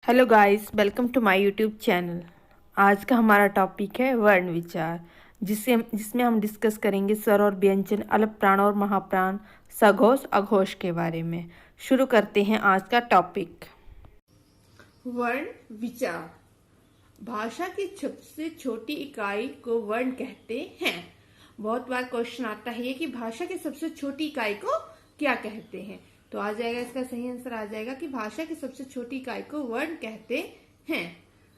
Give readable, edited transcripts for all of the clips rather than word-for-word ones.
Hello guys, welcome to my YouTube channel. आज का हमारा टॉपिक है वर्ण विचार, जिसमें हम डिस्कस करेंगे स्वर और व्यंजन, अल्प प्राण और महाप्राण, सघोष अघोष के बारे में। शुरू करते हैं आज का टॉपिक। वर्ण विचार। भाषा की सबसे छोटी इकाई को वर्ण कहते हैं। बहुत बार क्वेश्चन आता है कि भाषा की सबसे छोटी इकाई को क्या कहते हैं। तो आ जाएगा, इसका सही आंसर आ जाएगा कि भाषा की सबसे छोटी इकाई को वर्ण कहते हैं।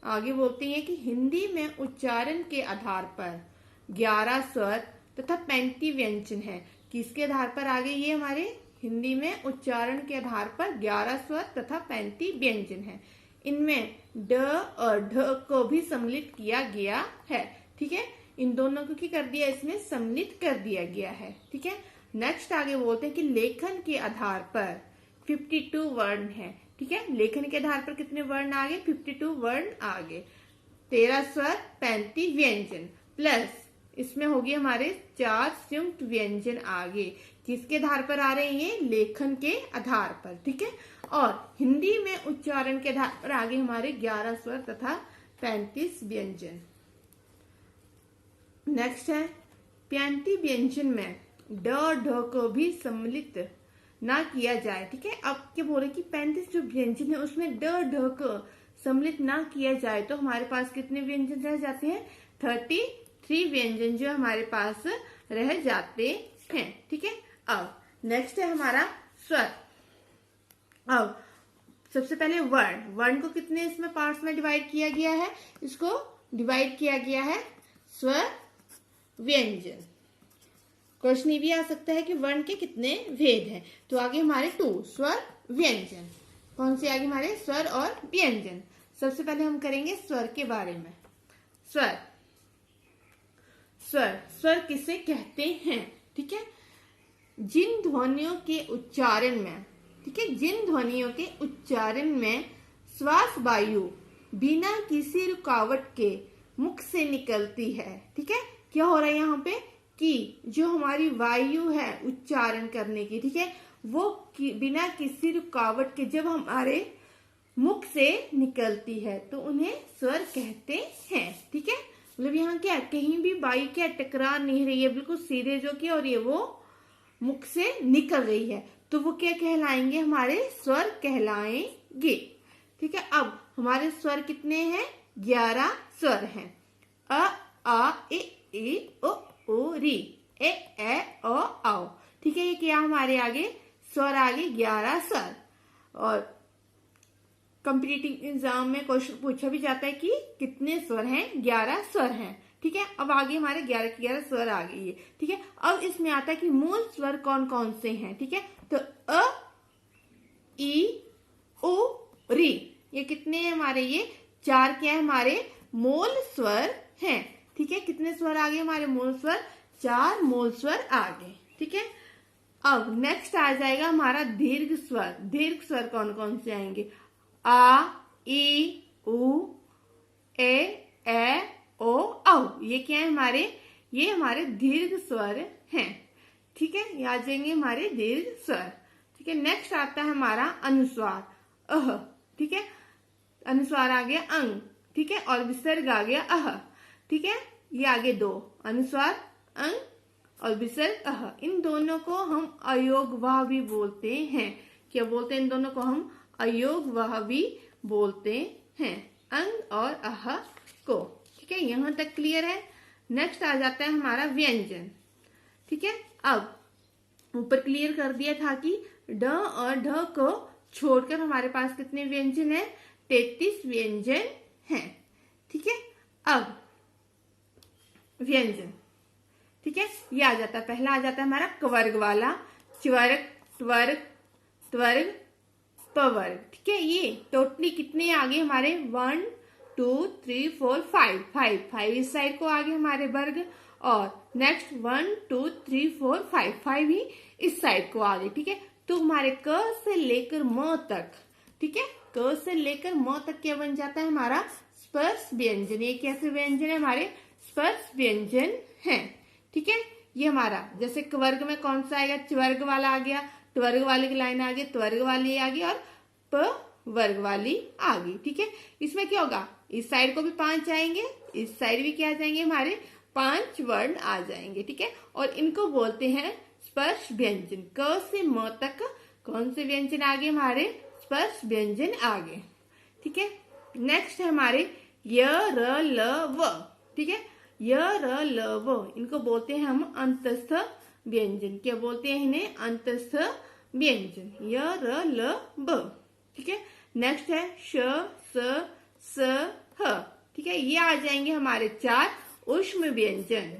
आगे बोलते हैं कि हिंदी में उच्चारण के आधार पर 11 स्वर तथा 35 व्यंजन है। किसके आधार पर आ गए ये हमारे? हिंदी में उच्चारण के आधार पर 11 स्वर तथा 35 व्यंजन है। इनमें ड और ढ को भी सम्मिलित किया गया है। ठीक है, इन दोनों को क्या कर दिया, इसमें सम्मिलित कर दिया गया है। ठीक है, नेक्स्ट आगे बोलते हैं कि लेखन के आधार पर 52 वर्ण है। ठीक है, लेखन के आधार पर कितने वर्ण आ गए? 52 वर्ण आ गए। 13 स्वर, 35 व्यंजन, प्लस इसमें होगी हमारे 4 संयुक्त व्यंजन आगे। किसके आधार पर आ रहे हैं? लेखन के आधार पर। ठीक है, और हिंदी में उच्चारण के आधार पर आगे हमारे 11 स्वर तथा 35 व्यंजन। नेक्स्ट है 35 व्यंजन में ड और ढ को भी सम्मिलित ना किया जाए। ठीक है, अब क्या बोल रहे कि 35 जो व्यंजन है उसमें ड और ढ को सम्मिलित ना किया जाए तो हमारे पास कितने व्यंजन रह जाते हैं? 33 व्यंजन जो हमारे पास रह जाते हैं। ठीक है, अब नेक्स्ट है हमारा स्वर। अब सबसे पहले वर्ण। वर्ण को कितने इसमें पार्ट्स में डिवाइड किया गया है? इसको डिवाइड किया गया है स्वर व्यंजन। क्वेश्चन ये भी आ सकता है कि वर्ण के कितने भेद हैं। तो आगे हमारे 2 स्वर व्यंजन। कौन से आगे हमारे? स्वर और व्यंजन। सबसे पहले हम करेंगे स्वर के बारे में। स्वर। स्वर स्वर किसे कहते हैं? ठीक है, जिन ध्वनियों के उच्चारण में, ठीक है, जिन ध्वनियों के उच्चारण में श्वास वायु बिना किसी रुकावट के मुख से निकलती है। ठीक है, क्या हो रहा है यहाँ पे कि जो हमारी वायु है उच्चारण करने की, ठीक है, वो बिना किसी रुकावट के जब हमारे मुख से निकलती है तो उन्हें स्वर कहते हैं। ठीक है, मतलब यहाँ क्या, कहीं भी वायु क्या टकरा नहीं रही है, बिल्कुल सीधे जो कि, और ये वो मुख से निकल रही है तो वो क्या कहलाएंगे? हमारे स्वर कहलाएंगे। ठीक है, अब हमारे स्वर कितने हैं? 11 स्वर हैं। अ, आ, ई, ओ, री, ए, ओ, आओ। ठीक है, ये क्या हमारे आगे स्वर आगे 11 स्वर। और कॉम्पिटिटिव एग्जाम में क्वेश्चन पूछा भी जाता है कि कितने स्वर हैं? 11 स्वर हैं। ठीक है, अब आगे हमारे 11 के 11 स्वर आ गए ये। ठीक है, अब इसमें आता है कि मूल स्वर कौन कौन से हैं। ठीक है, तो अ, ई, ओ, री, ये कितने हैं हमारे? ये 4 क्या है हमारे? मूल स्वर हैं। ठीक है, कितने स्वर आ गए हमारे? मूल स्वर 4 मूल स्वर आ गए। ठीक है, अब नेक्स्ट आ जाएगा हमारा दीर्घ स्वर। दीर्घ स्वर कौन कौन से आएंगे? आ, ई, उ, ए, ओ, औ। ये क्या है हमारे? ये हमारे दीर्घ स्वर हैं। ठीक है, ये आ जाएंगे हमारे दीर्घ स्वर। ठीक है, नेक्स्ट आता है हमारा अनुस्वार। अह। ठीक है, अनुस्वार आ गया अंग। ठीक है, और विसर्ग आ गया अह। ठीक है, ये आगे 2 अनुस्वार अंग और विसर्ग अह। इन दोनों को हम अयोगवाह भी बोलते हैं। क्या बोलते हैं? इन दोनों को हम अयोगवाह भी बोलते हैं, अंग और अह को। ठीक है, यहां तक क्लियर है। नेक्स्ट आ जाता है हमारा व्यंजन। ठीक है, अब ऊपर क्लियर कर दिया था कि ड और ढ को छोड़कर हमारे पास कितने व्यंजन है? 33 व्यंजन हैं। ठीक है, अब व्यंजन। ठीक है, ये आ जाता है, पहला आ जाता है हमारा कवर्ग वाला, च्वर्ग, त्वर्ग, त्वर्ग, पवर्ग। ठीक है, ये टोटली कितने आगे हमारे? 1 2 3 4 5 इस साइड को आगे हमारे वर्ग, और नेक्स्ट 1 2 3 4 5 ही इस साइड को आगे। ठीक है, तो हमारे क से लेकर म तक, ठीक है, क से लेकर म तक क्या बन जाता है हमारा? स्पर्श व्यंजन। ये कैसे व्यंजन है हमारे? स्पर्श व्यंजन है। ठीक है, ये हमारा जैसे वर्ग में कौन सा आएगा? च्वर्ग वाला आ गया, त्वर्ग वाले की लाइन आ गई, त्वर्ग वाली आ गई, और प वर्ग वाली आ गई। ठीक है, इसमें क्या होगा, इस साइड को भी 5 आएंगे, इस साइड भी क्या आ जाएंगे, हमारे 5 वर्ण आ जाएंगे। ठीक है, और इनको बोलते हैं स्पर्श व्यंजन। क से म तक कौन से व्यंजन आगे, हमारे स्पर्श व्यंजन आगे। ठीक है, नेक्स्ट है हमारे य र ल व। ठीक है, य र ल व, इनको बोलते हैं हम अंतस्थ व्यंजन। क्या बोलते हैं इन्हें, अंतस्थ व्यंजन, य र ल व। ठीक है, नेक्स्ट है श स स ह। ठीक है, ये आ जाएंगे हमारे 4 ऊष्म व्यंजन।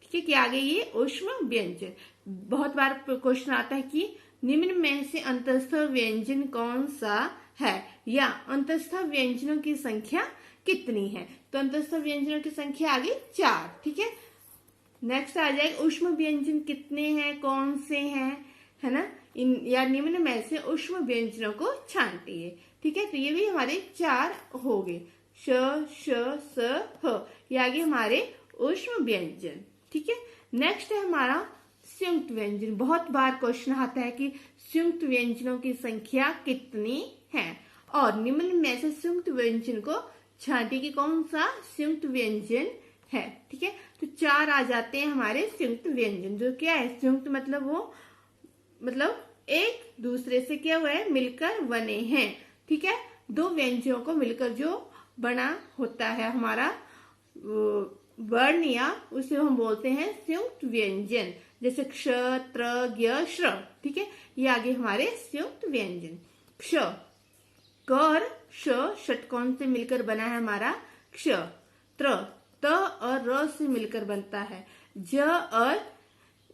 ठीक है, क्या आ गए ये ऊष्म व्यंजन। बहुत बार क्वेश्चन आता है कि निम्न में से अंतस्थ व्यंजन कौन सा है, या अंतस्थ व्यंजनों की संख्या कितनी है। तो अंतस्थ व्यंजनों की संख्या आ गई 4। ठीक है, नेक्स्ट आ जाएगा ऊष्म व्यंजन कितने हैं, कौन से हैं, है ना, इन या निम्न में से ऊष्म व्यंजनों को छांटिए। ठीक है, तो ये भी हमारे 4 हो गए, श श स ह, ये आगे हमारे ऊष्म व्यंजन। ठीक है, नेक्स्ट है हमारा संयुक्त व्यंजन। बहुत बार क्वेश्चन आता है कि संयुक्त व्यंजनों की संख्या कितनी है, और निम्न में से संयुक्त व्यंजन को छांटिए कि कौन सा संयुक्त व्यंजन है। ठीक है, तो 4 आ जाते हैं हमारे संयुक्त व्यंजन। जो क्या है संयुक्त, मतलब वो मतलब एक दूसरे से क्या हुआ है, मिलकर बने हैं। ठीक है, 2 व्यंजनों को मिलकर जो बना होता है हमारा वर्ण, या उसे हम बोलते हैं संयुक्त व्यंजन। जैसे क्ष त्र ज्ञ श्र। ठीक है, ये आगे हमारे संयुक्त व्यंजन। क्ष, क और श षटकोण से मिलकर बना है हमारा क्ष। त्र, त और र से मिलकर बनता है। ज और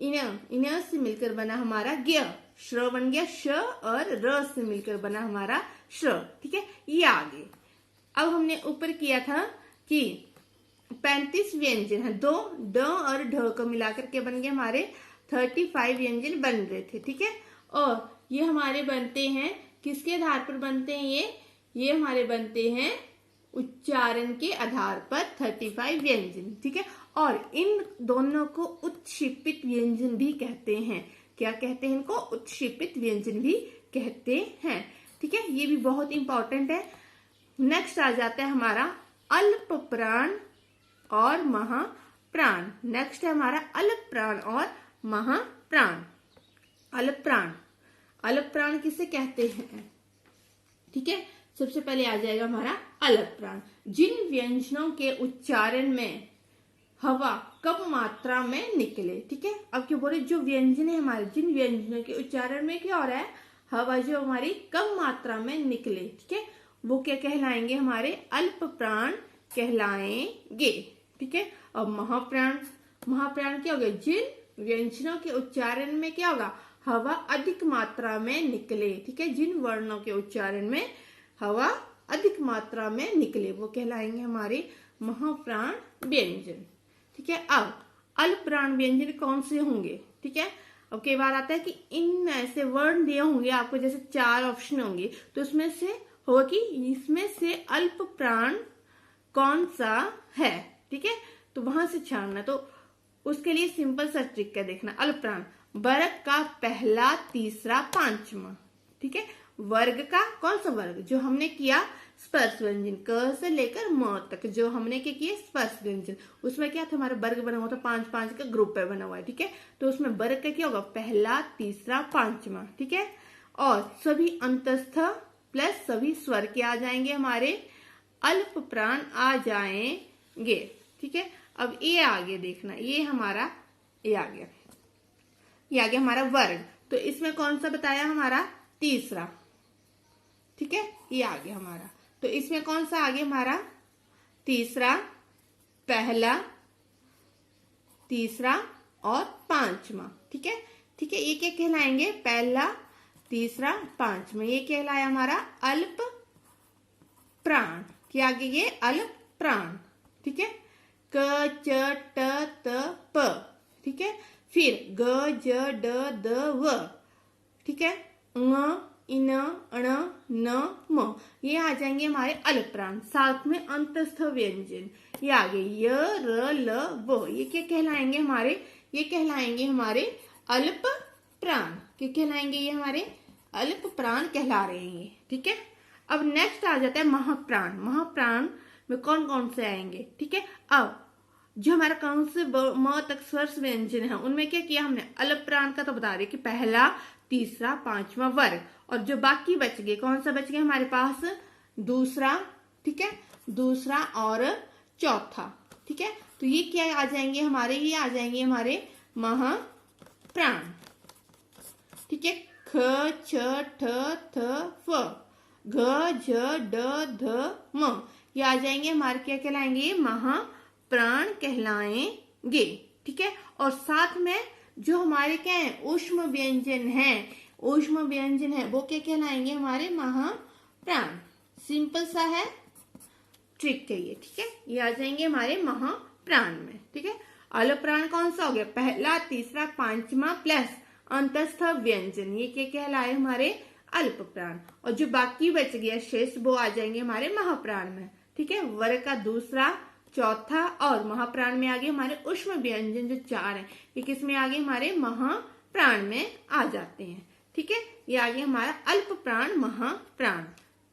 इन से मिलकर बना हमारा ज्ञ। श्र बन गया श, और र से मिलकर बना हमारा श्र। ठीक है, ये आगे। अब हमने ऊपर किया था कि 35 व्यंजन है, 2 ड और ढ को मिलाकर के बन गए हमारे 35 व्यंजन बन रहे थे। ठीक है, और ये हमारे बनते हैं किसके आधार पर बनते हैं, ये हमारे बनते हैं उच्चारण के आधार पर 35 व्यंजन। ठीक है, और इन दोनों को उत्क्षेपित व्यंजन भी कहते हैं। क्या कहते हैं इनको, उत्क्षेपित व्यंजन भी कहते हैं। ठीक है, ये भी बहुत इंपॉर्टेंट है। नेक्स्ट आ जाता है हमारा अल्प प्राण और महाप्राण। नेक्स्ट है हमारा अल्प प्राण और महाप्राण। अल्प प्राण, अल्प प्राण किसे कहते हैं। ठीक है, सबसे पहले आ जाएगा हमारा अल्प प्राण, जिन व्यंजनों के उच्चारण में हवा कम मात्रा में निकले। ठीक है, अब क्या बोले, जो व्यंजन है हमारे, जिन व्यंजनों के उच्चारण में क्या हो रहा है, हवा जो हमारी कम मात्रा में निकले। ठीक है, वो क्या कहलाएंगे, हमारे अल्प प्राण कहलाएंगे। ठीक है, अब महाप्राण, महाप्राण क्या होगा, जिन व्यंजनों के उच्चारण में क्या होगा, हवा अधिक मात्रा में निकले। ठीक है, जिन वर्णों के उच्चारण में हवा अधिक मात्रा में निकले वो कहलाएंगे हमारे महाप्राण व्यंजन। ठीक है, अब अल्प प्राण व्यंजन कौन से होंगे। ठीक है, अब कई बार आता है कि इन ऐसे वर्ण दिए होंगे आपको, जैसे 4 ऑप्शन होंगे, तो उसमें से होगा कि इसमें से अल्प प्राण कौन सा है। ठीक है, तो वहां से छानना, तो उसके लिए सिंपल सा ट्रिक है, देखना। अल्प प्राण वर्ग का पहला, तीसरा, पांचवा। ठीक है, वर्ग का कौन सा वर्ग, जो हमने किया स्पर्श व्यंजन, क से लेकर म तक जो हमने क्या किया स्पर्श व्यंजन, उसमें क्या था, हमारा वर्ग बना हुआ था, 5-5 का ग्रुप पे बना हुआ है। ठीक है, तो उसमें वर्ग का क्या होगा, पहला, तीसरा, पांचवा। ठीक है, और सभी अंतस्थ प्लस सभी स्वर के आ जाएंगे, हमारे अल्प प्राण आ जाएंगे। ठीक है, अब ये आगे देखना, ये हमारा ये आ गया, ये आ गया हमारा वर्ग। तो इसमें कौन सा बताया, हमारा तीसरा। ठीक है, ये आ गया हमारा, तो इसमें कौन सा आ गया, हमारा तीसरा, पहला, तीसरा और पांचवा। ठीक है, ठीक है, ये क्या कहलाएंगे, पहला, तीसरा, पांचवा, ये कहलाया हमारा अल्प प्राण। क्या आगे, ये अल्प प्राण। ठीक है, क च ट त प। ठीक है, फिर ग ज ड द व। ठीक है, ङ इन अण न म, ये आ जाएंगे हमारे अल्प प्राण। साथ में अंतस्थ व्यंजन, ये आगे य र ल व, ये क्या कहलाएंगे हमारे, ये कहलाएंगे हमारे अल्प प्राण। क्या कहलाएंगे, ये हमारे अल्प प्राण कहला रहे हैं। ठीक है, अब नेक्स्ट आ जाता है महाप्राण। महाप्राण में कौन कौन से आएंगे, ठीक है। अब जो हमारा कौन से म तक स्वर व्यंजन है उनमें क्या किया हमने, अलप प्राण का तो बता रहे कि पहला, तीसरा, पांचवा वर्ग, और जो बाकी बच गए कौन सा बच गया हमारे पास, दूसरा, ठीक है, दूसरा और चौथा, ठीक है। तो ये क्या आ जाएंगे हमारे, ये आ जाएंगे हमारे महाप्राण, ठीक है। ख छ ठ थ फ, घ झ ड ध म, ये आ जाएंगे हमारे क्या कहलाएंगे, महाप्राण कहलाएंगे, ठीक है। और साथ में जो हमारे क्या है, ऊष्म व्यंजन है, ऊष्म व्यंजन है वो क्या कहलाएंगे हमारे महाप्राण। सिंपल सा है, ट्रिक है ये, ठीक है। ये आ जाएंगे हमारे महाप्राण में, ठीक है। अलप प्राण कौन सा हो गया, पहला, तीसरा, पांचवा प्लस अंतस्थ व्यंजन, ये क्या कहलाए हमारे अल्प प्राण। और जो बाकी बच गया शेष वो आ जाएंगे हमारे महाप्राण में, ठीक है। वर्ग का दूसरा, चौथा और महाप्राण में आगे हमारे ऊष्म व्यंजन जो चार है ये किस में आगे हमारे महाप्राण में आ जाते हैं, ठीक है। ये आगे हमारा अल्प प्राण, महाप्राण,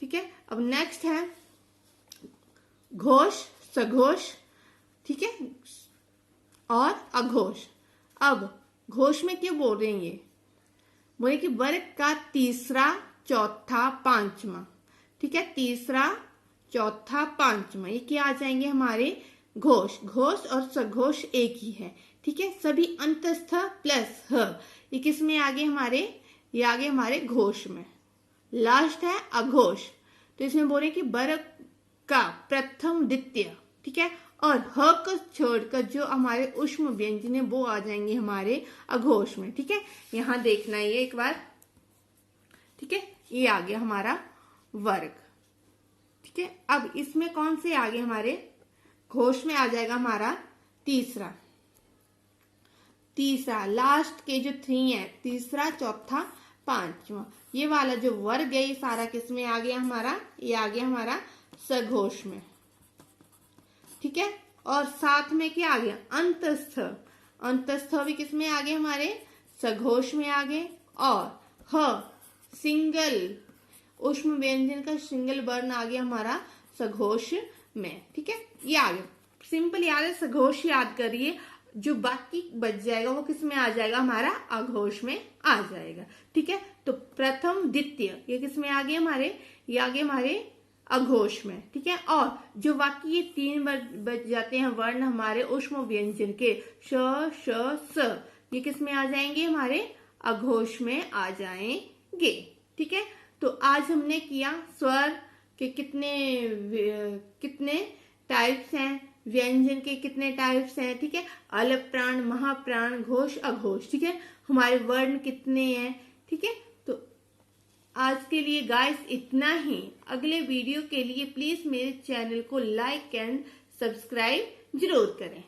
ठीक है। अब नेक्स्ट है घोष, सघोष, ठीक है, और अघोष। अब घोष में क्या बोल रहे हैं, ये बोले कि वर्ग का तीसरा, चौथा, पांचवा, ठीक है, तीसरा, चौथा, पांचवा, ये क्या आ जाएंगे हमारे घोष। घोष और सघोष एक ही है, ठीक है। सभी अंतस्थ प्लस ह, ये किस में आगे हमारे, ये आगे हमारे घोष में। लास्ट है अघोष, तो इसमें बोले कि वर्ग का प्रथम, द्वितीय, ठीक है, और ह को छोड़कर जो हमारे ऊष्म व्यंजन है वो आ जाएंगे हमारे अघोष में, ठीक है। यहां देखना है ये एक बार, ठीक है। ये आ गया हमारा वर्ग, ठीक है। अब इसमें कौन से आ गए हमारे, घोष में आ जाएगा हमारा तीसरा, तीसरा लास्ट के जो 3 है, तीसरा, चौथा, पांचवा, ये वाला जो वर्ग है ये सारा किस में आ गया हमारा, ये आ गया हमारा सघोष में, ठीक है। और साथ में क्या आ गया, अंतस्थ, अंतस्थ भी किस में आ गए हमारे सघोष में आ गए। और ह सिंगल ऊष्म व्यंजन का सिंगल वर्ण आ गया हमारा सघोष में, ठीक है। ये आ गया, सिंपल याद है, सघोष याद करिए, जो बाकी बच जाएगा वो किस में आ जाएगा हमारा अघोष में आ जाएगा, ठीक है। तो प्रथम, द्वितीय ये किस में आ गए हमारे, ये आ गए हमारे अघोष में, ठीक है। और जो बाकी ये 3 बच जाते हैं वर्ण हमारे ऊष्म व्यंजन के, श, श, स, ये किस में आ जाएंगे हमारे अघोष में आ जाएंगे, ठीक है। तो आज हमने किया स्वर के कितने टाइप्स हैं, व्यंजन के कितने टाइप्स हैं, ठीक है। अलप प्राण, महाप्राण, घोष, अघोष, ठीक है। हमारे वर्ण कितने हैं, ठीक है। तो आज के लिए गाइस इतना ही। अगले वीडियो के लिए प्लीज मेरे चैनल को लाइक एंड सब्सक्राइब जरूर करें।